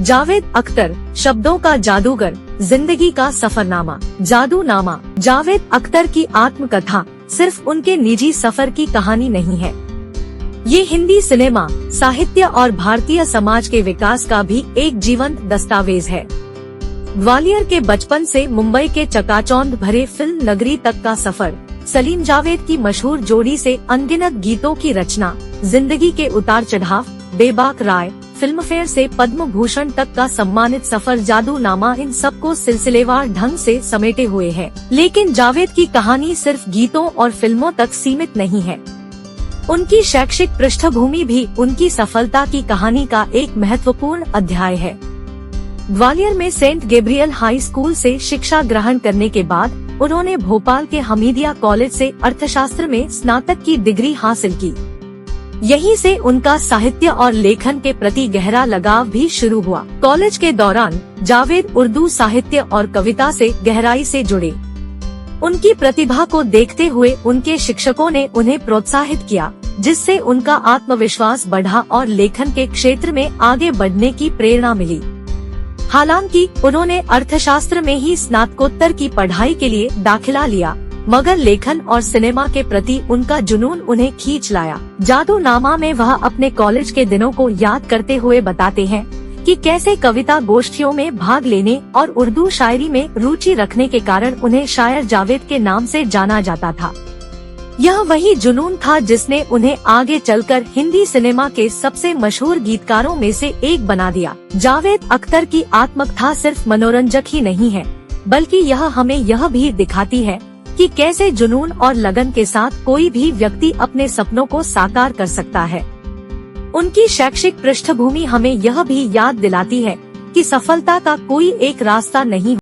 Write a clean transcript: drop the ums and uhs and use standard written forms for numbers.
जावेद अख्तर, शब्दों का जादूगर, जिंदगी का सफरनामा, जादूनामा। जावेद अख्तर की आत्मकथा सिर्फ उनके निजी सफर की कहानी नहीं है, ये हिंदी सिनेमा, साहित्य और भारतीय समाज के विकास का भी एक जीवंत दस्तावेज है। ग्वालियर के बचपन से मुंबई के चकाचौंध भरे फिल्म नगरी तक का सफर, सलीम जावेद की मशहूर जोड़ी से अनगिनत गीतों की रचना, जिंदगी के उतार चढ़ाव, बेबाक राय, फिल्मफेयर से पद्म भूषण तक का सम्मानित सफर, जादूनामा, इन सबको सिलसिलेवार ढंग से समेटे हुए है। लेकिन जावेद की कहानी सिर्फ गीतों और फिल्मों तक सीमित नहीं है, उनकी शैक्षिक पृष्ठभूमि भी उनकी सफलता की कहानी का एक महत्वपूर्ण अध्याय है। ग्वालियर में सेंट गैब्रियल हाई स्कूल से शिक्षा ग्रहण करने के बाद उन्होंने भोपाल के हमीदिया कॉलेज से अर्थशास्त्र में स्नातक की डिग्री हासिल की। यहीं से उनका साहित्य और लेखन के प्रति गहरा लगाव भी शुरू हुआ। कॉलेज के दौरान जावेद उर्दू साहित्य और कविता से गहराई से जुड़े। उनकी प्रतिभा को देखते हुए उनके शिक्षकों ने उन्हें प्रोत्साहित किया, जिससे उनका आत्मविश्वास बढ़ा और लेखन के क्षेत्र में आगे बढ़ने की प्रेरणा मिली। हालांकि उन्होंने अर्थशास्त्र में ही स्नातकोत्तर की पढ़ाई के लिए दाखिला लिया, मगर लेखन और सिनेमा के प्रति उनका जुनून उन्हें खींच लाया। जादूनामा में वह अपने कॉलेज के दिनों को याद करते हुए बताते हैं कि कैसे कविता गोष्ठियों में भाग लेने और उर्दू शायरी में रुचि रखने के कारण उन्हें शायर जावेद के नाम से जाना जाता था। यह वही जुनून था जिसने उन्हें आगे चलकर हिंदी सिनेमा के सबसे मशहूर गीतकारों में से एक बना दिया। जावेद अख्तर की आत्मकथा सिर्फ मनोरंजक ही नहीं है, बल्कि यह हमें यह भी दिखाती है कि कैसे जुनून और लगन के साथ कोई भी व्यक्ति अपने सपनों को साकार कर सकता है। उनकी शैक्षिक पृष्ठभूमि हमें यह भी याद दिलाती है कि सफलता का कोई एक रास्ता नहीं